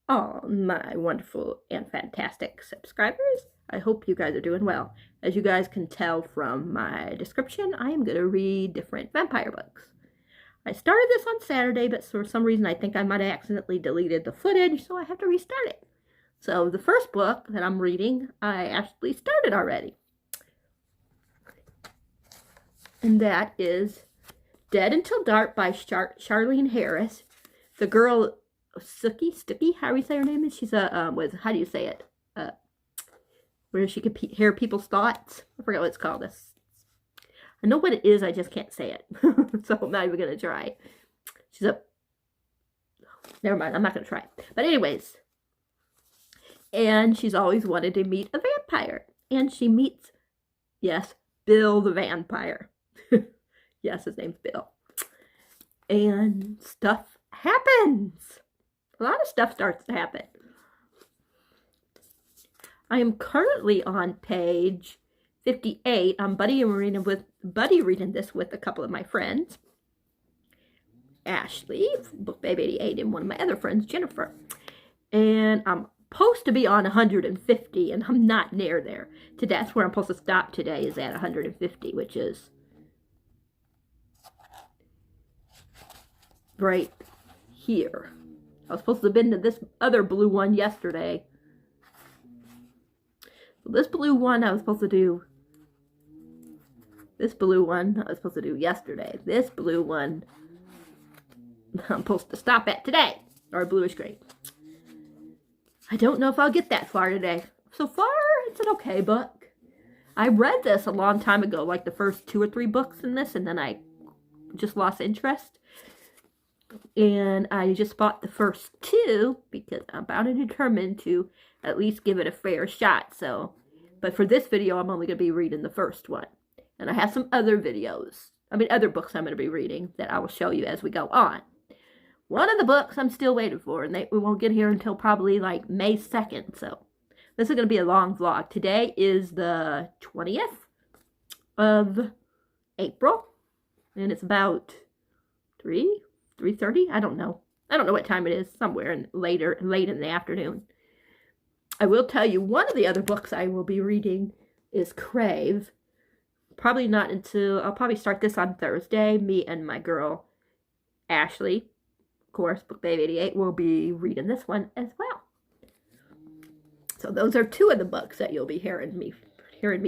all my wonderful and fantastic subscribers. I hope you guys are doing well. As you guys can tell from my description, I am going to read different vampire books. I started this on Saturday, but for some reason I think I might have accidentally deleted the footage, so I have to restart it. So the first book that I'm reading, I actually started already. And that is Dead Until Dark by Charlaine Harris. The girl Stookie, how do you say her name is? She's a, how do you say it? Where she could hear people's thoughts. I forget what it's called. I know what it is, I just can't say it. So I'm not even going to try. She's a, never mind, I'm not going to try. But anyways, and she's always wanted to meet a vampire. And she meets, yes, Bill the vampire. Yes, his name's Bill. And stuff happens. A lot of stuff starts to happen. I am currently on page 58. I'm buddy reading this with a couple of my friends. Ashley, Book Babe 88, and one of my other friends, Jennifer. And I'm supposed to be on 150, and I'm not near there. That's where I'm supposed to stop today, is at 150, which is right here. I was supposed to have been to this other blue one yesterday. So this blue one I was supposed to do. This blue one I was supposed to do yesterday. This blue one I'm supposed to stop at today. Or bluish green. I don't know if I'll get that far today. So far, it's an okay book. I read this a long time ago, like the first 2 or 3 books in this, and then I just lost interest. And I just bought the first 2 because I'm bound and determined to at least give it a fair shot. So, but for this video, I'm only going to be reading the first one. And I have some other other books I'm going to be reading that I will show you as we go on. One of the books I'm still waiting for, and we won't get here until probably like May 2nd. So this is going to be a long vlog. Today is the 20th of April, and it's about 3:30. I don't know. I don't know what time it is. Somewhere late in the afternoon. I will tell you, one of the other books I will be reading is Crave. Probably not until, I'll probably start this on Thursday. Me and my girl, Ashley, of course, Book Babe 88, will be reading this one as well. So those are 2 of the books that you'll be hearing me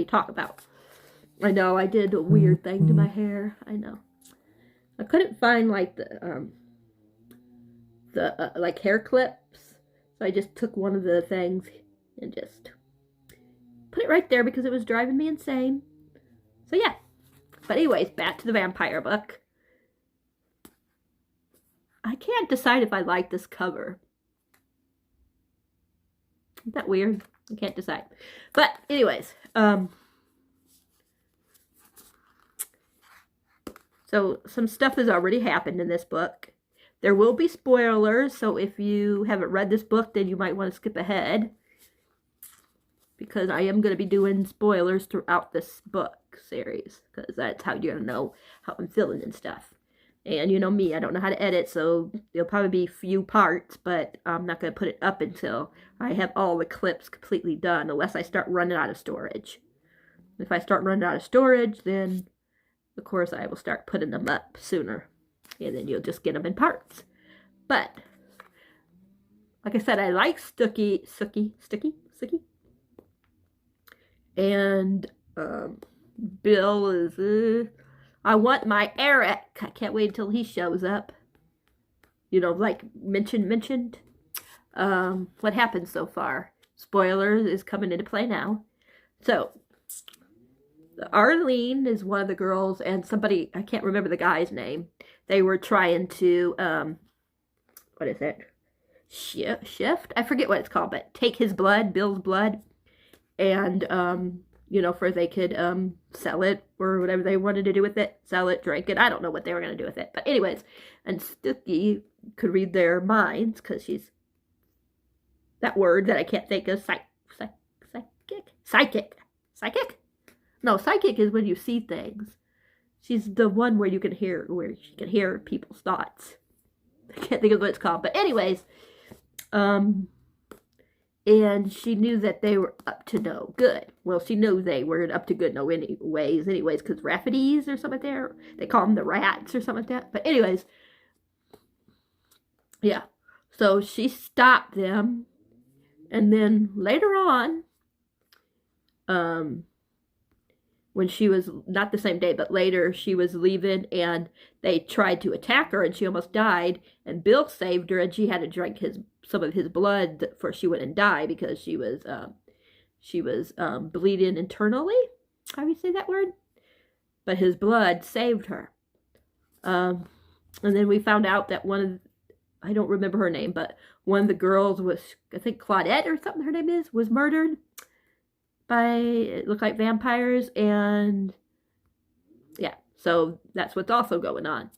talk about. I know, I did a weird thing to my hair. I know. I couldn't find like the like hair clips, so I just took one of the things and just put it right there because it was driving me insane. So yeah, but anyways, back to the vampire book. I can't decide if I like this cover. Isn't that weird? I can't decide. But anyways, so some stuff has already happened in this book. There will be spoilers, so if you haven't read this book, then you might want to skip ahead. Because I am going to be doing spoilers throughout this book series. Because that's how you're going to know how I'm feeling and stuff. And you know me, I don't know how to edit, so there'll probably be few parts, but I'm not going to put it up until I have all the clips completely done, unless I start running out of storage. If I start running out of storage, then of course I will start putting them up sooner. And then you'll just get them in parts. But, like I said, I like Stookie. And Bill is, I want my Eric. I can't wait until he shows up. You know, like mentioned. What happened so far? Spoilers is coming into play now. So, Arlene is one of the girls, and somebody, I can't remember the guy's name. They were trying to, what is it? Shift? I forget what it's called, but take his blood, Bill's blood, and, you know, for they could, sell it, or whatever they wanted to do with it. Sell it, drink it. I don't know what they were going to do with it. But anyways, and Stookie could read their minds, because she's, that word that I can't think of, psychic? No, psychic is when you see things. She's the one where she can hear people's thoughts. I can't think of what it's called. But anyways, And she knew that they were up to no good. Well, she knew they were up to good no anyways, because Rafferty's or something there. They call them the rats or something like that. But anyways, yeah. So she stopped them. And then later on, when she was, not the same day, but later, she was leaving and they tried to attack her and she almost died. And Bill saved her and she had to drink some of his blood for she wouldn't die because she was bleeding internally. How do you say that word? But his blood saved her. And then we found out that I don't remember her name, but one of the girls was, I think Claudette or something her name is, was murdered by, it looked like vampires, and yeah, so that's what's also going on.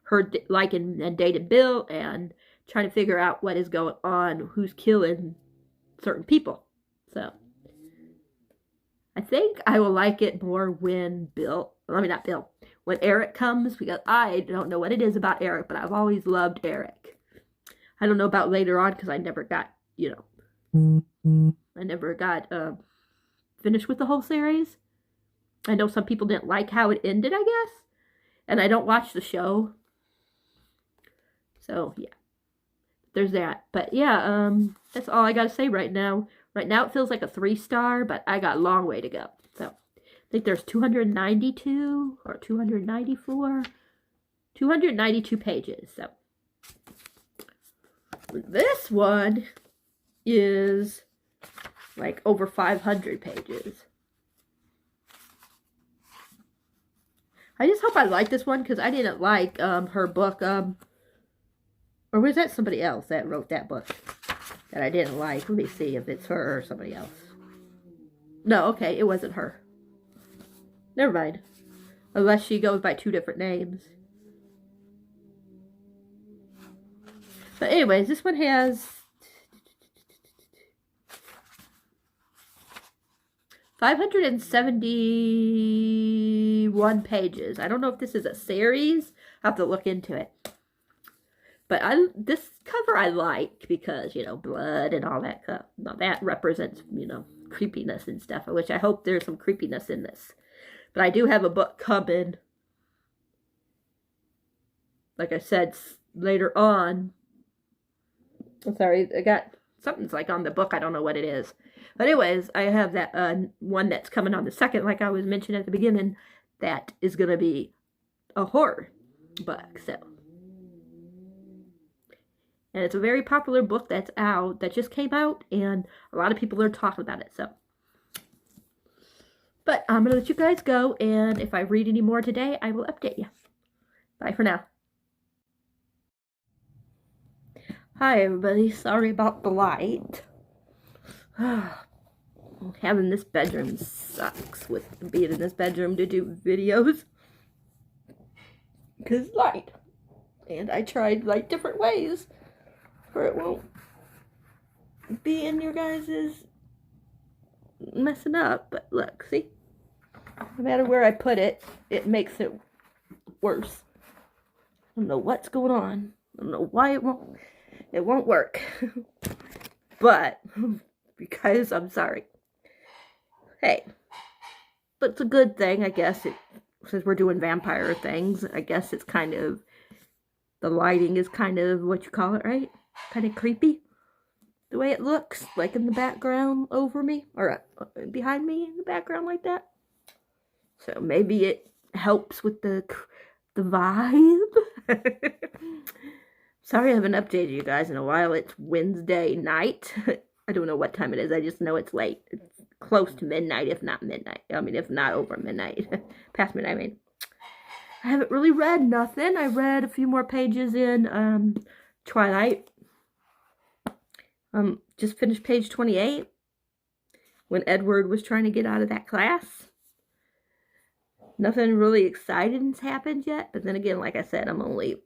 Her liking and dating Bill and trying to figure out what is going on, who's killing certain people. So I think I will like it more when when Eric comes, because I don't know what it is about Eric, but I've always loved Eric. I don't know about later on because I never got, I never got finished with the whole series. I know some people didn't like how it ended, I guess. And I don't watch the show. So, yeah. There's that. But, yeah, that's all I got to say right now. Right now it feels like a 3-star, but I got a long way to go. So, I think there's 292 or 294. 292 pages. So, this one is like over 500 pages. I just hope I like this one because I didn't like her book. Or was that somebody else that wrote that book that I didn't like? Let me see if it's her or somebody else. No, okay, it wasn't her. Never mind. Unless she goes by 2 different names. But anyways, this one has 571 pages. I don't know if this is a series. I'll have to look into it. But this cover I like because, blood and all that stuff. Now that represents, creepiness and stuff, which I hope there's some creepiness in this. But I do have a book coming, like I said, later on. I'm sorry, I got something's like on the book. I don't know what it is. But anyways, I have that one that's coming on the 2nd, like I was mentioning at the beginning, that is going to be a horror book. So, and it's a very popular book that's out, that just came out, and a lot of people are talking about it. So, but I'm going to let you guys go, and if I read any more today, I will update you. Bye for now. Hi everybody, sorry about the light. Having this bedroom sucks with being in this bedroom to do videos. Because light. And I tried like different ways where it won't be in your guys's messing up. But look, see? No matter where I put it, it makes it worse. I don't know what's going on. I don't know why it won't work. But because I'm sorry. Hey, but it's a good thing, I guess. Since we're doing vampire things, I guess it's kind of, the lighting is kind of what you call it, right? Kind of creepy. The way it looks, like in the background over me, or behind me in the background like that. So maybe it helps with the vibe. Sorry I haven't updated you guys in a while. It's Wednesday night. I don't know what time it is. I just know it's late. It's close to midnight, if not midnight. I mean, if not over midnight. Past midnight, I mean. I haven't really read nothing. I read a few more pages in Twilight. Just finished page 28. When Edward was trying to get out of that class. Nothing really exciting's happened yet. But then again, like I said, I'm only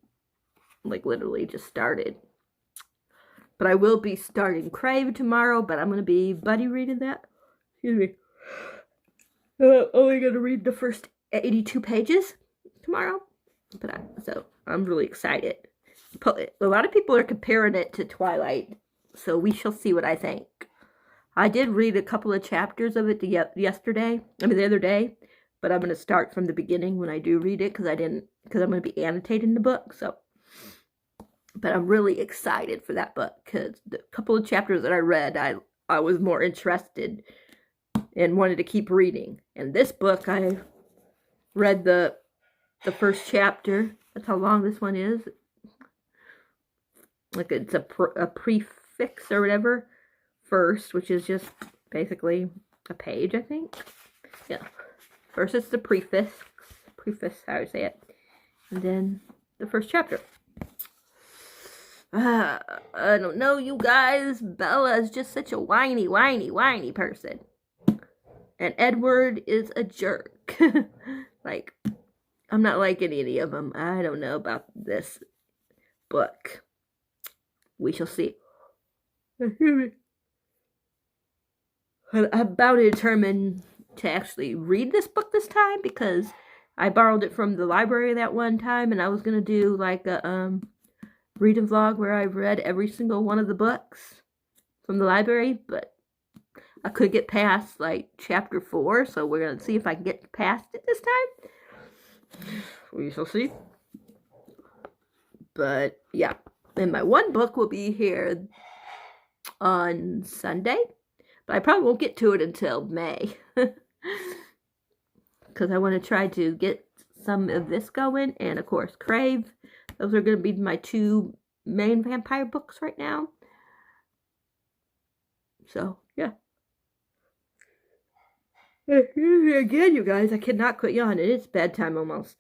literally just started. But I will be starting Crave tomorrow, but I'm going to be buddy reading that. Excuse me. Only going to read the first 82 pages tomorrow. So I'm really excited. A lot of people are comparing it to Twilight, so we shall see what I think. I did read a couple of chapters of it the other day, but I'm going to start from the beginning when I do read it because I'm going to be annotating the book. So, but I'm really excited for that book because the couple of chapters that I read, I was more interested and wanted to keep reading. And this book, I read the first chapter. That's how long this one is. Like it's a prefix or whatever first, which is just basically a page, I think. Yeah. First it's the preface, how I say it. And then the first chapter. I don't know, you guys. Bella is just such a whiny person. And Edward is a jerk. Like, I'm not like any of them. I don't know about this book. We shall see. I'm about to determine to actually read this book this time because I borrowed it from the library that one time and I was going to do like a reading vlog where I read every single one of the books from the library, but I could get past like chapter 4, so we're going to see if I can get past it this time. We shall see. But yeah, and my one book will be here on Sunday, but I probably won't get to it until May because I want to try to get some of this going, and of course Crave. Those are going to be my 2 main vampire books right now. So yeah. Again, you guys, I cannot quit yawning. It's bedtime almost.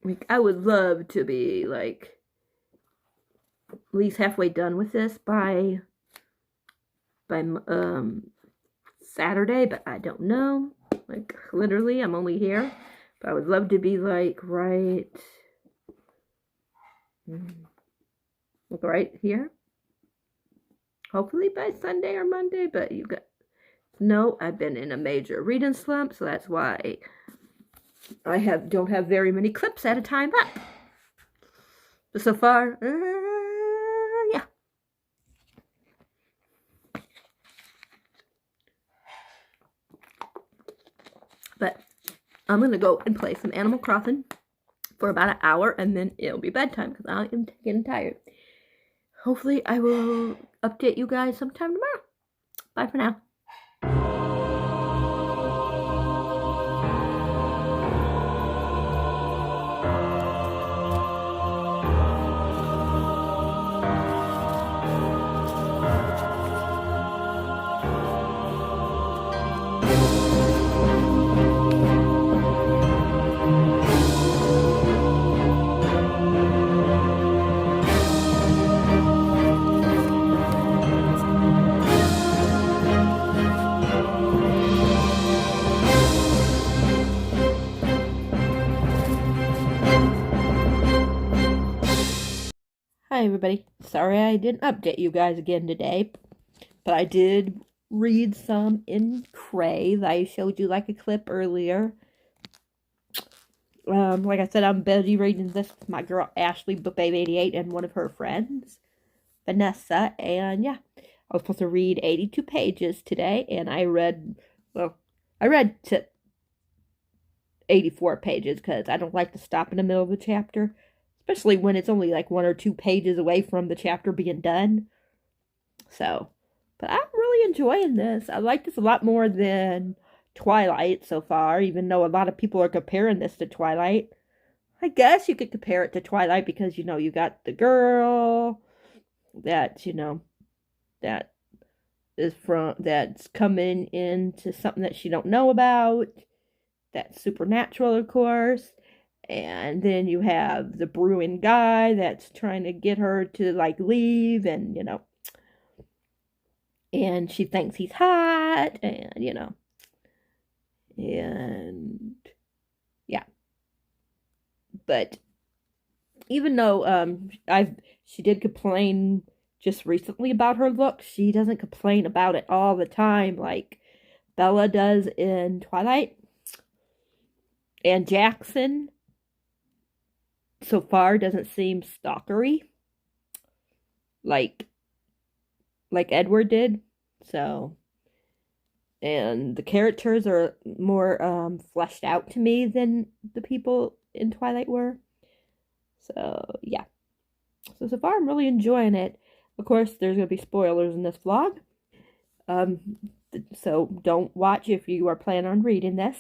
Like, I would love to be like at least halfway done with this by Saturday, but I don't know. Like, literally, I'm only here. But I would love to be like right here. Hopefully by Sunday or Monday, but you got no, I've been in a major reading slump, so that's why I don't have very many clips at a time up. But so far, yeah. But I'm going to go and play some Animal Crossing for about an hour, and then it'll be bedtime because I am getting tired. Hopefully, I will update you guys sometime tomorrow. Bye for now. Hi everybody. Sorry I didn't update you guys again today, but I did read some in Crave. I showed you like a clip earlier. Like I said, I'm busy reading this with my girl Ashley, BookBabe88, and one of her friends, Vanessa, and yeah, I was supposed to read 82 pages today, and I read to 84 pages because I don't like to stop in the middle of the chapter. Especially when it's only like 1 or 2 pages away from the chapter being done. So, but I'm really enjoying this. I like this a lot more than Twilight so far, even though a lot of people are comparing this to Twilight. I guess you could compare it to Twilight because, you got the girl that, that's coming into something that she don't know about. That's supernatural, of course. And then you have the brewing guy that's trying to get her to, like, leave, and, and she thinks he's hot, and, and, yeah. But even though, she did complain just recently about her look, she doesn't complain about it all the time like Bella does in Twilight. And Jackson so far doesn't seem stalkery like Edward did. So, and the characters are more fleshed out to me than the people in Twilight were. So, yeah. So far I'm really enjoying it. Of course, there's going to be spoilers in this vlog. Um, so don't watch if you are planning on reading this.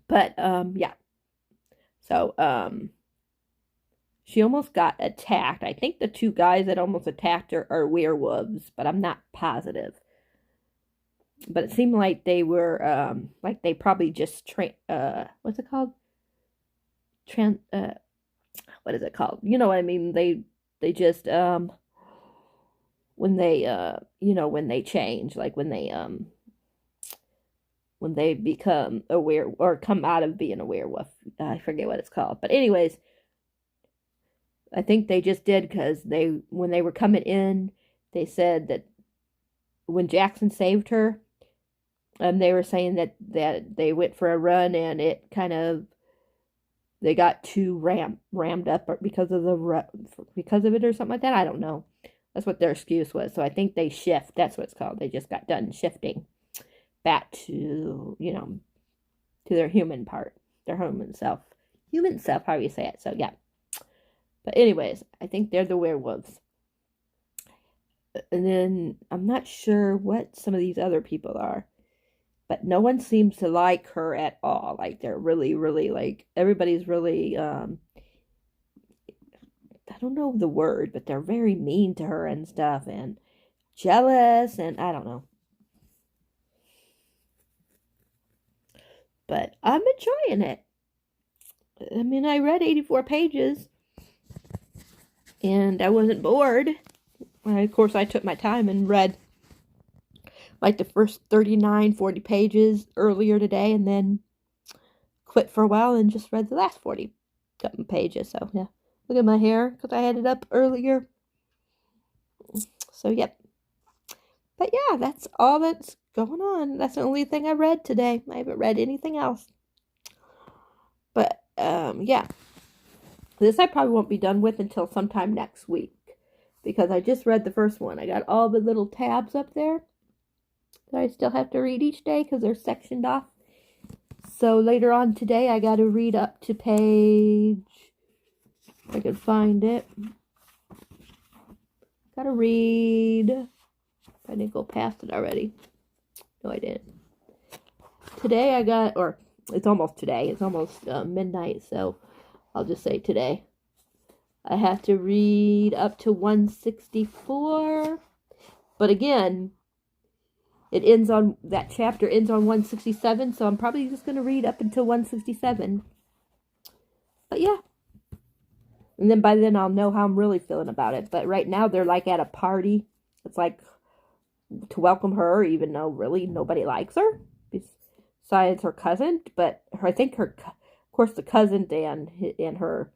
But, yeah. So, she almost got attacked. I think the two guys that almost attacked her are werewolves, but I'm not positive. But it seemed like they were, like they probably just what's it called? What is it called? You know what I mean? They just, when they, you know, when they change, like when they become aware or come out of being a werewolf. I forget what it's called. But anyways, I think they just did because when they were coming in, they said that when Jackson saved her, they were saying that they went for a run and it kind of, they got too rammed up because of it or something like that. I don't know. That's what their excuse was. So I think they shift. That's what it's called. They just got done shifting back to, you know, to their human part, their human self, how you say it. So yeah. But anyways, I think they're the werewolves. And then I'm not sure what some of these other people are. But no one seems to like her at all. Like they're really, really like everybody's really I don't know the word, but they're very mean to her and stuff and jealous and I don't know. But I'm enjoying it. I mean, I read 84 pages and I wasn't bored. Of course, I took my time and read like the first 39, 40 pages earlier today and then quit for a while and just read the last 40 pages. So, yeah. Look at my hair because I had it up earlier. So, yep. But, yeah, that's all that's going on. That's the only thing I read today. I haven't read anything else. But, yeah. This I probably won't be done with until sometime next week. Because I just read the first one. I got all the little tabs up there that I still have to read each day because they're sectioned off. So later on today, I got to read up to page, if I could find it. Got to read, I didn't go past it already. No, I didn't. Today I got, or it's almost today, it's almost midnight, so I'll just say today. I have to read up to 164, but again, that chapter ends on 167, so I'm probably just going to read up until 167. But yeah. And then by then I'll know how I'm really feeling about it. But right now they're like at a party. It's like to welcome her, even though really nobody likes her. Besides her cousin. But I think of course the cousin and her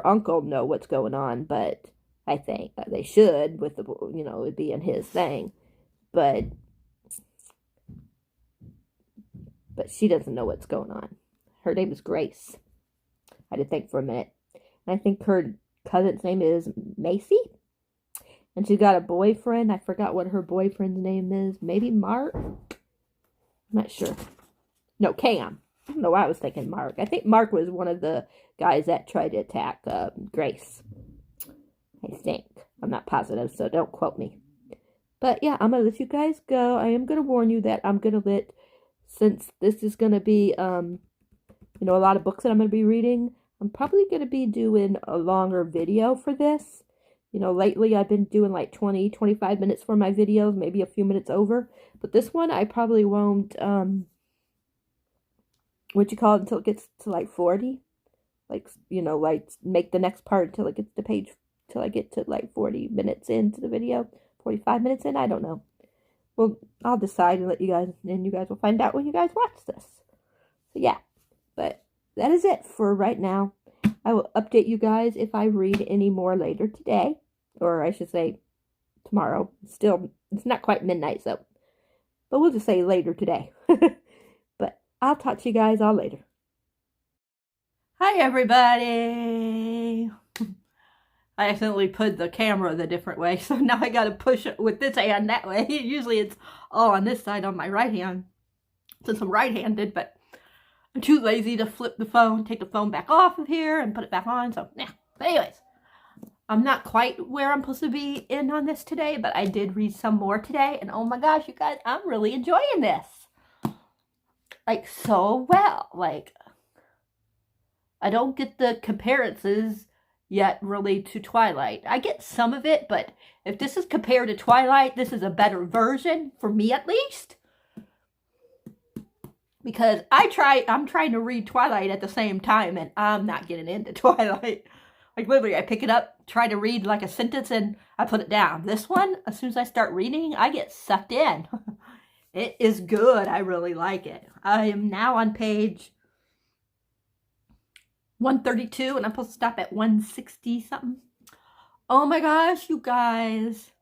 uncle know what's going on. But I think that they should with the, you know, it being his thing. But she doesn't know what's going on. Her name is Grace. I had to think for a minute. And I think her cousin's name is Macy. And she's got a boyfriend. I forgot what her boyfriend's name is. Maybe Mark? I'm not sure. No, Cam. I don't know why I was thinking Mark. I think Mark was one of the guys that tried to attack Grace. I think. I'm not positive, so don't quote me. But yeah, I'm going to let you guys go. I am going to warn you that I'm going to since this is going to be, you know, a lot of books that I'm going to be reading, I'm probably going to be doing a longer video for this. You know, lately I've been doing like 20, 25 minutes for my videos, maybe a few minutes over. But this one I probably won't, until it gets to like 40. Like, you know, like make the next part until it gets to till I get to like 40 minutes into the video. 45 minutes in, I don't know. Well, I'll decide and you guys will find out when you guys watch this. So yeah, but that is it for right now. I will update you guys if I read any more later today, or I should say tomorrow. Still, it's not quite midnight, so, but we'll just say later today. But I'll talk to you guys all later. Hi everybody! I accidentally put the camera the different way, so now I gotta push it with this hand that way. Usually it's all on this side on my right hand, since I'm right-handed, but I'm too lazy to flip the phone, take the phone back off of here and put it back on, so yeah. But anyways, I'm not quite where I'm supposed to be in on this today, but I did read some more today, and oh my gosh, you guys, I'm really enjoying this. Like, so well. Like, I don't get the comparisons yet really to Twilight. I get some of it, but if this is compared to Twilight, this is a better version, for me at least. Because I'm trying to read Twilight at the same time, and I'm not getting into Twilight. Like, literally, I pick it up, try to read like a sentence, and I put it down. This one, as soon as I start reading, I get sucked in. It is good. I really like it. I am now on page 132, and I'm supposed to stop at 160 something. Oh my gosh, you guys.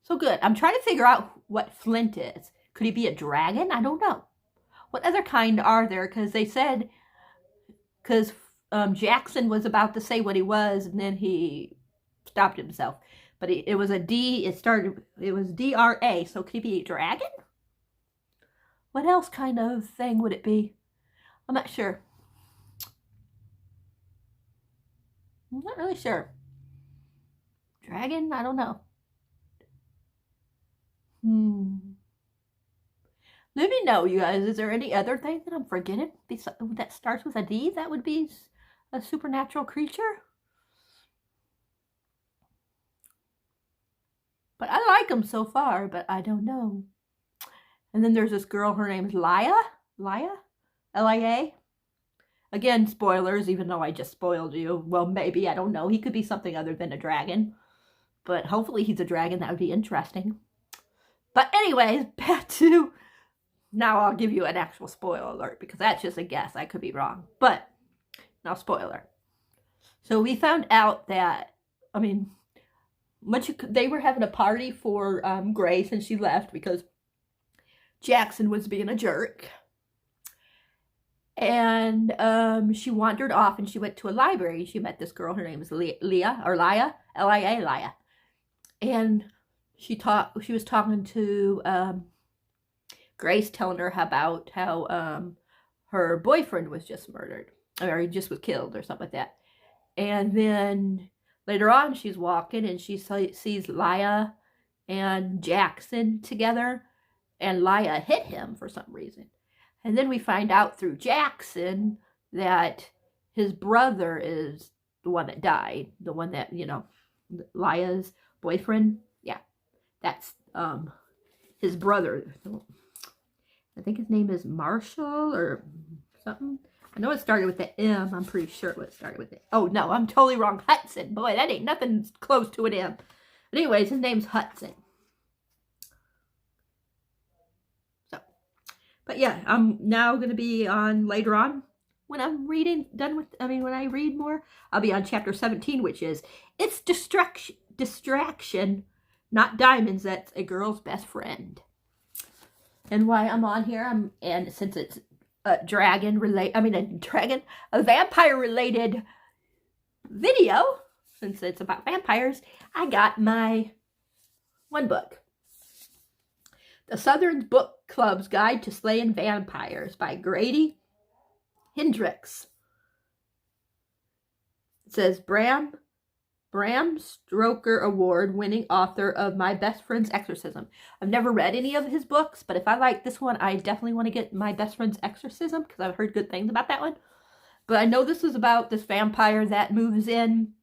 So good. I'm trying to figure out what Flint is. Could he be a dragon? I don't know. What other kind are there? Because they said, because Jackson was about to say what he was, and then he stopped himself. But it was a D, it was D-R-A, so could he be a dragon? What else kind of thing would it be? I'm not sure. I'm not really sure. Dragon? I don't know. Let me know, you guys. Is there any other thing that I'm forgetting that starts with a D that would be a supernatural creature? But I like them so far, but I don't know. And then there's this girl, her name's Lia? Lia? L-I-A? Again, spoilers, even though I just spoiled you. Well, maybe, I don't know. He could be something other than a dragon. But hopefully he's a dragon. That would be interesting. But anyways, back to... Now I'll give you an actual spoiler alert, because that's just a guess. I could be wrong. But, now spoiler. So we found out that, I mean, they were having a party for Grace, and she left because Jackson was being a jerk. And she wandered off, and she went to a library. She met this girl. Her name is Leah, or Lia, L-I-A, Lia. And she was talking to Grace, telling her about how her boyfriend was just murdered, or he just was killed, or something like that. And then later on, she's walking, and she sees Lia and Jackson together, and Lia hit him for some reason. And then we find out through Jackson that his brother is the one that died. The one that, you know, Lia's boyfriend. Yeah, that's his brother. I think his name is Marshall or something. I know it started with the M. I'm pretty sure it started with it. Oh, no, I'm totally wrong. Hudson. Boy, that ain't nothing close to an M. But anyways, his name's Hudson. But yeah, I'm now going to be on later on when I'm reading, when I read more, I'll be on chapter 17, which is, it's distraction, not diamonds, that's a girl's best friend. And why I'm on here, and since it's a vampire related video, since it's about vampires, I got my one book. The Southern Book Club's Guide to Slaying Vampires by Grady Hendrix. It says, Bram Stoker Award-winning author of My Best Friend's Exorcism. I've never read any of his books, but if I like this one, I definitely want to get My Best Friend's Exorcism, because I've heard good things about that one. But I know this is about this vampire that moves in,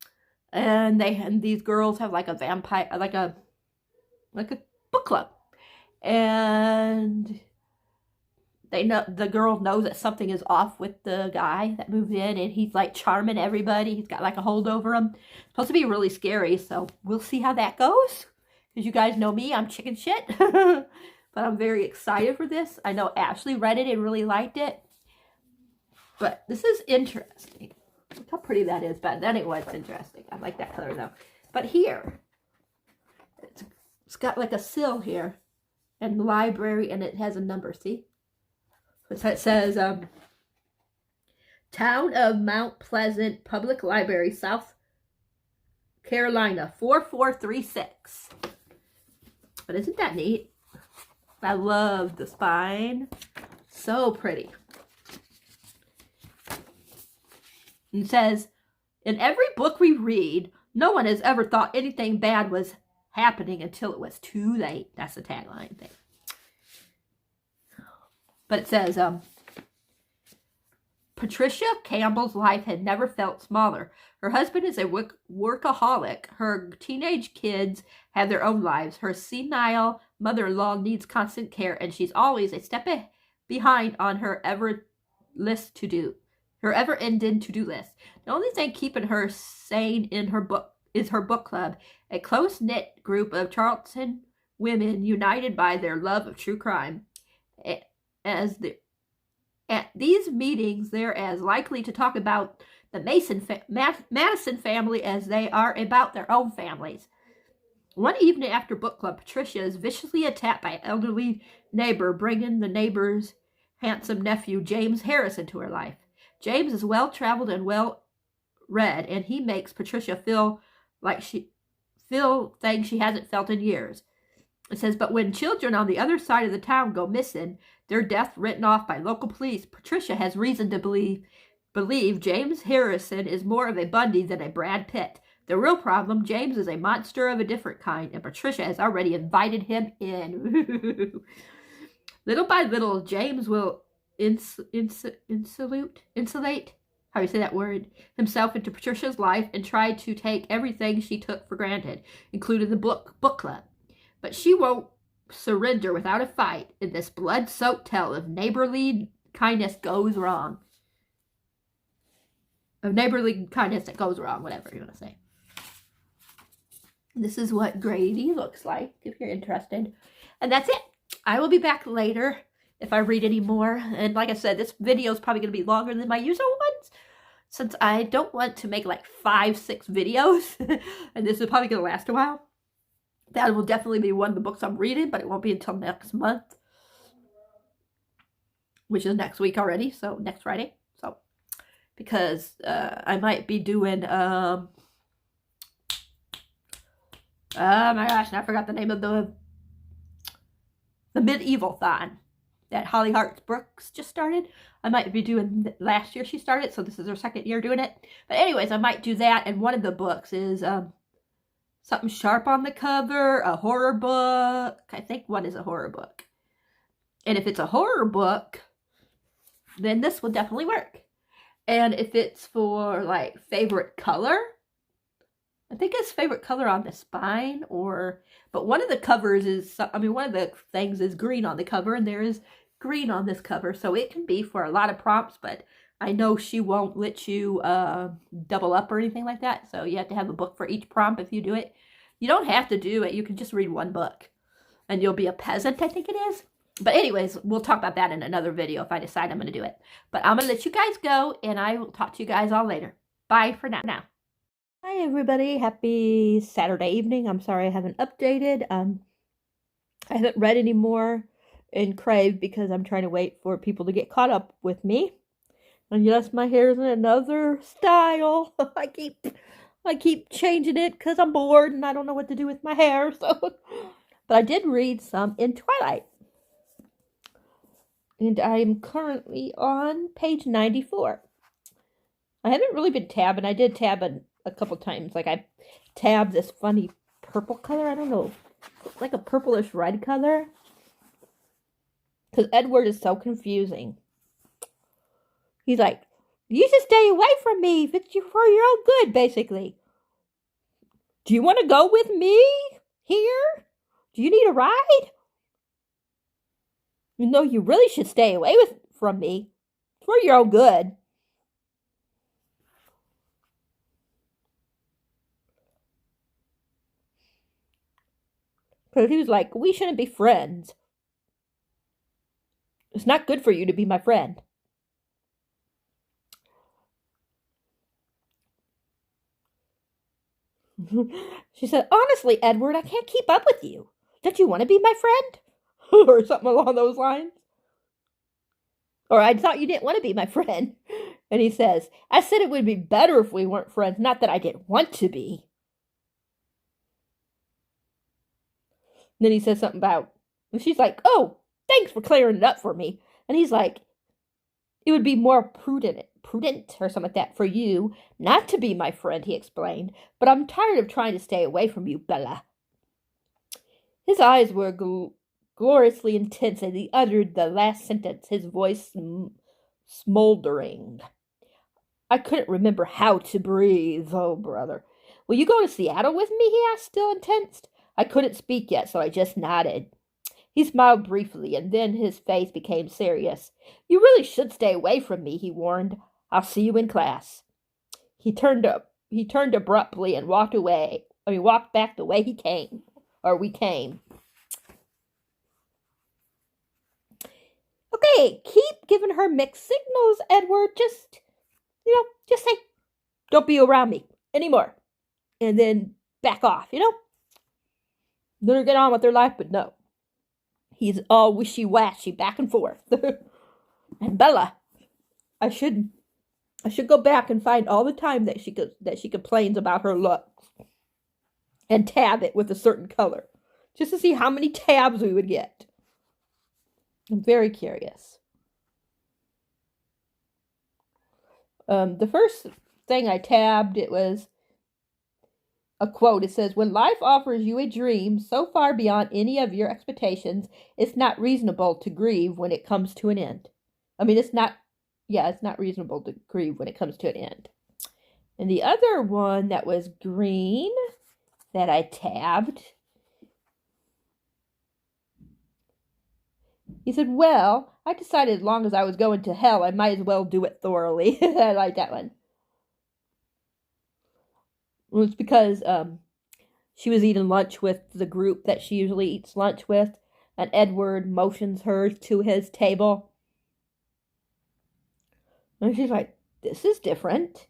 and these girls have like a vampire, like a book club. And the girl knows that something is off with the guy that moved in, and he's like charming everybody. He's got like a hold over him. It's supposed to be really scary, so we'll see how that goes. Because you guys know me, I'm chicken shit. But I'm very excited for this. I know Ashley read it and really liked it. But this is interesting. Look how pretty that is. But anyway, it's interesting. I like that color though. But here, it's got like a sill here. And library, and it has a number, see? So it says, Town of Mount Pleasant Public Library, South Carolina, 4436. But isn't that neat? I love the spine. So pretty. It says, in every book we read, no one has ever thought anything bad was happening until it was too late. That's the tagline thing. But it says, Patricia Campbell's life had never felt smaller. Her husband is a workaholic. Her teenage kids have their own lives. Her senile mother-in-law needs constant care, and she's always a step behind on her ever-ending to-do list. The only thing keeping her sane in her book is her book club, a close-knit group of Charleston women united by their love of true crime. At these meetings, they're as likely to talk about the Madison family as they are about their own families. One evening after book club, Patricia is viciously attacked by an elderly neighbor, bringing the neighbor's handsome nephew, James Harris, into her life. James is well-traveled and well-read, and he makes Patricia feel things she hasn't felt in years. It says, but when children on the other side of the town go missing, their death written off by local police, Patricia has reason to believe James Harrison is more of a Bundy than a Brad Pitt. The real problem, James is a monster of a different kind, and Patricia has already invited him in. Little by little, James will insulate, how do you say that word, himself into Patricia's life and try to take everything she took for granted, including the book club. But she won't surrender without a fight in this blood-soaked tale of neighborly kindness goes wrong. Of neighborly kindness that goes wrong, whatever you want to say. This is what Grady looks like, if you're interested. And that's it. I will be back later if I read any more. And like I said, this video is probably going to be longer than my usual ones, since I don't want to make like 5-6 videos. And this is probably going to last a while. That will definitely be one of the books I'm reading, but it won't be until next month, which is next week already, so next Friday. So, because I might be doing, oh my gosh, I forgot the name of the Medieval-thon that Holly Hart Brooks just started. I might be doing, last year she started, so this is her second year doing it. But anyways, I might do that, and one of the books is, something sharp on the cover, a horror book. I think one is a horror book. And if it's a horror book, then this will definitely work. And if it's for, like, favorite color, I think it's favorite color on the spine, but one of the covers is, one of the things is green on the cover, and there is green on this cover. So it can be for a lot of prompts, but I know she won't let you double up or anything like that. So you have to have a book for each prompt if you do it. You don't have to do it. You can just read one book. And you'll be a peasant, I think it is. But anyways, we'll talk about that in another video if I decide I'm going to do it. But I'm going to let you guys go, and I will talk to you guys all later. Bye for now. Hi, everybody. Happy Saturday evening. I'm sorry I haven't updated. I haven't read any more in Crave because I'm trying to wait for people to get caught up with me. And yes, my hair is in another style. I keep changing it because I'm bored and I don't know what to do with my hair. So, but I did read some in Twilight. And I am currently on page 94. I haven't really been tabbing. I did tab a couple times. Like I tabbed this funny purple color. I don't know. It's like a purplish red color. Because Edward is so confusing. He's like, you should stay away from me if it's for your own good, basically. Do you want to go with me here? Do you need a ride? No, you really should stay away from me. It's for your own good. Because he was like, we shouldn't be friends. It's not good for you to be my friend. She said, honestly, Edward, I can't keep up with you. Don't you want to be my friend? Or something along those lines. Or I thought you didn't want to be my friend. And he says, I said it would be better if we weren't friends, not that I didn't want to be. And then he says something about, and she's like, oh, thanks for clearing it up for me. And he's like, it would be more prudent or something like that for you not to be my friend, he explained. But I'm tired of trying to stay away from you, Bella. His eyes were gloriously intense as he uttered the last sentence, his voice smoldering. I couldn't remember how to breathe. Oh, brother. Will you go to Seattle with me? He asked, still intense. I couldn't speak yet, so I just nodded. He smiled briefly, and then his face became serious. You really should stay away from me, he warned. I'll see you in class. He turned abruptly and walked away. Walked back the way we came. Okay, keep giving her mixed signals, Edward. Just say, don't be around me anymore. And then back off, Let her get on with their life, but no. He's all wishy-washy, back and forth. And Bella, I should go back and find all the time that she complains about her looks and tab it with a certain color, just to see how many tabs we would get. I'm very curious. The first thing I tabbed, it was a quote. It says, when life offers you a dream so far beyond any of your expectations, it's not reasonable to grieve when it comes to an end. It's not reasonable to grieve when it comes to an end. And the other one that was green that I tabbed, he said, well, I decided as long as I was going to hell, I might as well do it thoroughly. I like that one. Well, it's because she was eating lunch with the group that she usually eats lunch with, and Edward motions her to his table. And she's like, this is different.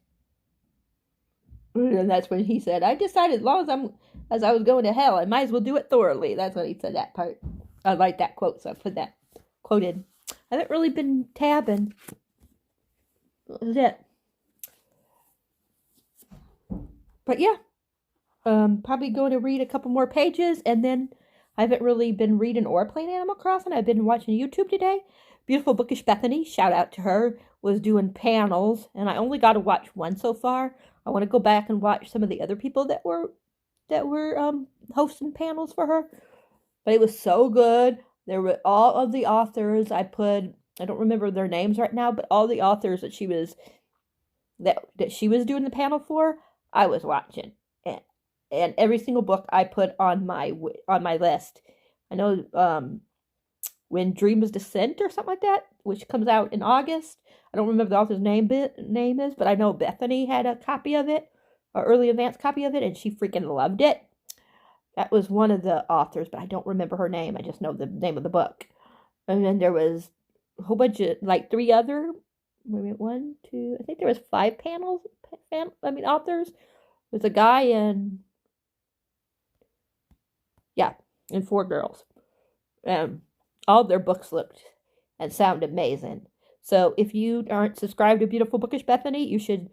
And that's when he said, I decided as long as I was going to hell, I might as well do it thoroughly. That's when he said that part. I like that quote, so I put that quote in. I haven't really been tabbing. What was it? But yeah, probably going to read a couple more pages, and then I haven't really been reading or playing Animal Crossing. I've been watching YouTube today. Beautiful Bookish Bethany, shout out to her, was doing panels, and I only got to watch one so far. I want to go back and watch some of the other people that were hosting panels for her. But it was so good. There were all of the authors. I don't remember their names right now, but all the authors that she was doing the panel for, I was watching, and every single book I put on my list. I know When Dreams Descent or something like that, which comes out in August. I don't remember the author's name is, but I know Bethany had a copy of it, an early advance copy of it, and she freaking loved it. That was one of the authors, but I don't remember her name. I just know the name of the book. And then there was a whole bunch of, three other, one, two, I think there was 5 authors. There's a guy and 4 girls. All their books looked and sound amazing. So if you aren't subscribed to Beautiful Bookish Bethany, you should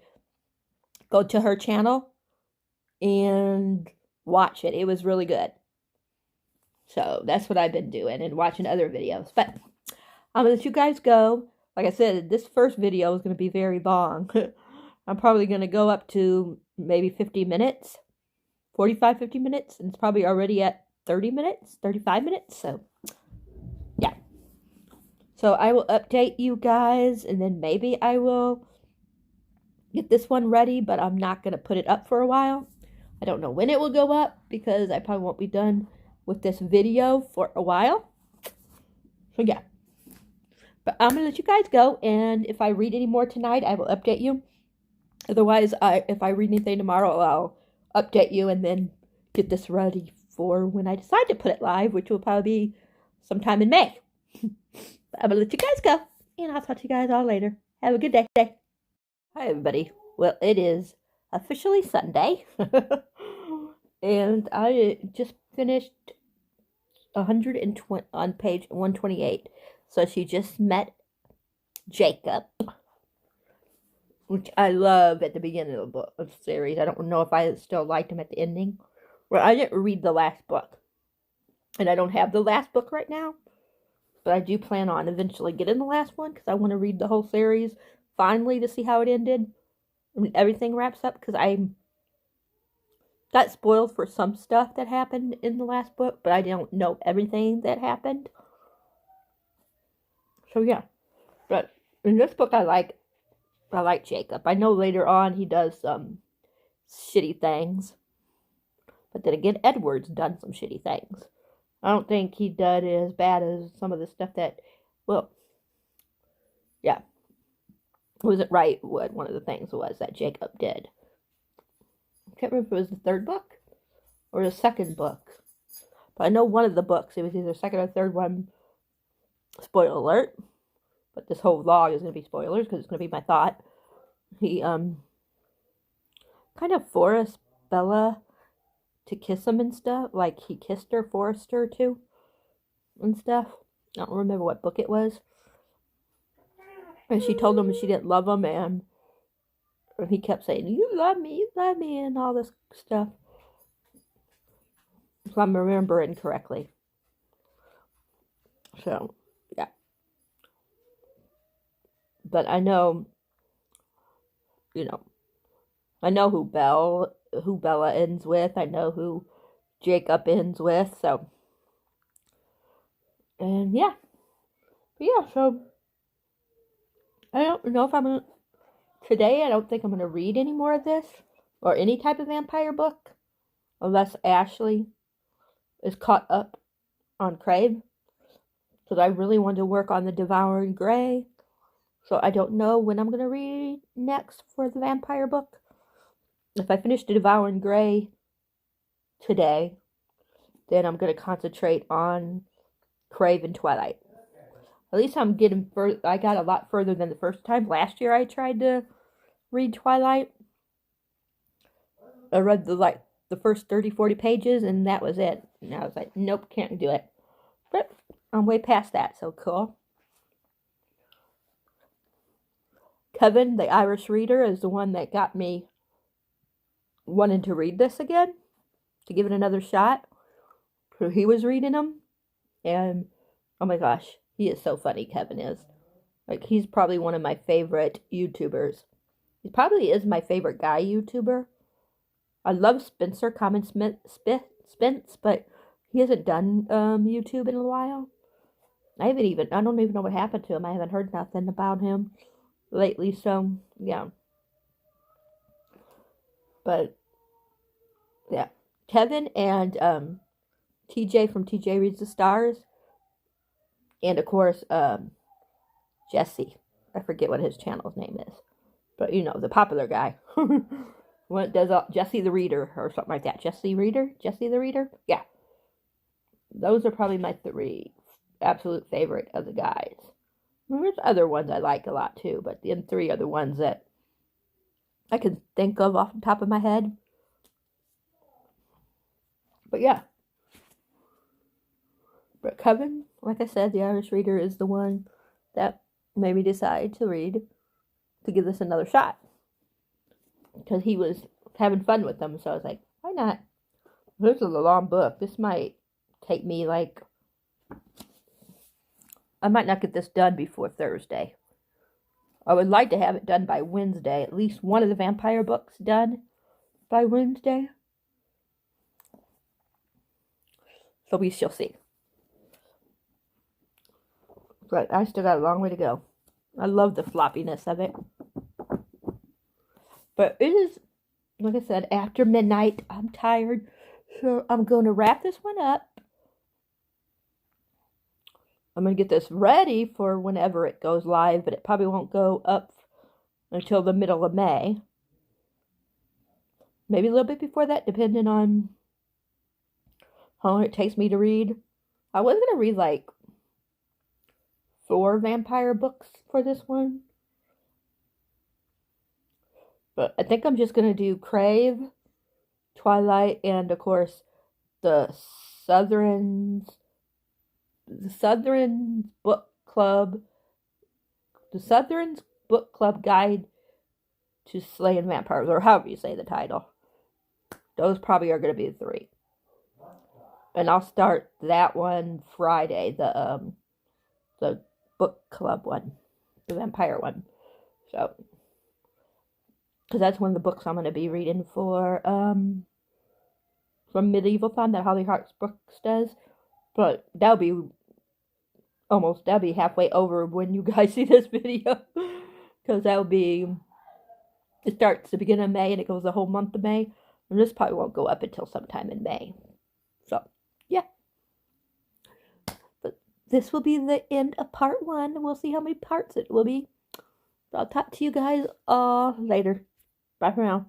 go to her channel and watch it. It was really good. So that's what I've been doing and watching other videos. But I'm going to let you guys go. Like I said, this first video is going to be very long. I'm probably going to go up to maybe 50 minutes, 45, 50 minutes. And it's probably already at 30 minutes, 35 minutes. So, yeah. So I will update you guys, and then maybe I will get this one ready, but I'm not going to put it up for a while. I don't know when it will go up, because I probably won't be done with this video for a while. So, yeah. But I'm going to let you guys go, and if I read any more tonight, I will update you. Otherwise, if I read anything tomorrow, I'll update you and then get this ready for when I decide to put it live, which will probably be sometime in May. But I'm going to let you guys go, and I'll talk to you guys all later. Have a good day. Hi, everybody. Well, it is officially Sunday, and I just finished 120 on page 128. So she just met Jacob, which I love at the beginning of the series. I don't know if I still liked him at the ending. Well, I didn't read the last book, and I don't have the last book right now, but I do plan on eventually getting the last one because I want to read the whole series finally to see how it ended. I mean, everything wraps up because I got spoiled for some stuff that happened in the last book, but I don't know everything that happened. So yeah, but in this book I like Jacob. I know later on he does some shitty things, but then again, Edward's done some shitty things. I don't think he did as bad as some of the stuff that, well, yeah, it wasn't right what one of the things was that Jacob did. I can't remember if it was the third book or the second book, but I know one of the books, it was either second or third one. Spoiler alert, but this whole vlog is going to be spoilers because it's going to be my thought. He kind of forced Bella to kiss him and stuff. Like he kissed her, forced her to, and stuff. I don't remember what book it was. And she told him she didn't love him, and he kept saying, you love me, and all this stuff. If I'm remembering correctly. So, yeah. But I know, I know who Bella ends with. I know who Jacob ends with. So, and yeah. But yeah, so I don't know if I'm going to, today I don't think I'm going to read any more of this or any type of vampire book unless Ashley is caught up on Crave. Because I really want to work on the Devouring Grey. So I don't know when I'm going to read next for the vampire book. If I finish the Devouring Grey today, then I'm going to concentrate on Crave and Twilight. At least I'm getting further. I got a lot further than the first time. Last year I tried to read Twilight. I read the first 30-40 pages and that was it. And I was like, nope, can't do it. But I'm way past that, so cool. Kevin, the Irish reader, is the one that got me wanting to read this again, to give it another shot. So he was reading them, and oh my gosh, he is so funny, Kevin is. Like, he's probably one of my favorite YouTubers. He probably is my favorite guy YouTuber. I love Spencer, Common Spence, but he hasn't done YouTube in a while. I don't even know what happened to him. I haven't heard nothing about him lately, so yeah. But yeah, Kevin and TJ from TJ Reads the Stars, and of course Jesse. I forget what his channel's name is, but the popular guy. What does Jesse the Reader or something like that? Jesse the Reader. Yeah, those are probably my 3 absolute favorite of the guys. There's other ones I like a lot too, but the 3 are the ones that I can think of off the top of my head. But yeah. But Kevin, like I said, the Irish reader is the one that made me decide to give this another shot. Because he was having fun with them, so I was like, why not? This is a long book. This might take me I might not get this done before Thursday. I would like to have it done by Wednesday. At least one of the vampire books done by Wednesday. So we shall see. But I still got a long way to go. I love the floppiness of it. But it is, like I said, after midnight. I'm tired. So I'm going to wrap this one up. I'm going to get this ready for whenever it goes live, but it probably won't go up until the middle of May. Maybe a little bit before that, depending on how long it takes me to read. I was going to read 4 vampire books for this one. But I think I'm just going to do Crave, Twilight, and of course the Southern Book Club The Southern Book Club Guide to Slaying Vampires, or however you say the title. Those probably are going to be the 3. And I'll start that one Friday, the book club one, the vampire one. So, because that's one of the books I'm going to be reading for, from Medieval Thon that Holly Hearts Books does. But that'll be halfway over when you guys see this video. Because it starts the beginning of May and it goes the whole month of May. And this probably won't go up until sometime in May. So, yeah. But this will be the end of part 1. We'll see how many parts it will be. I'll talk to you guys all later. Bye for now.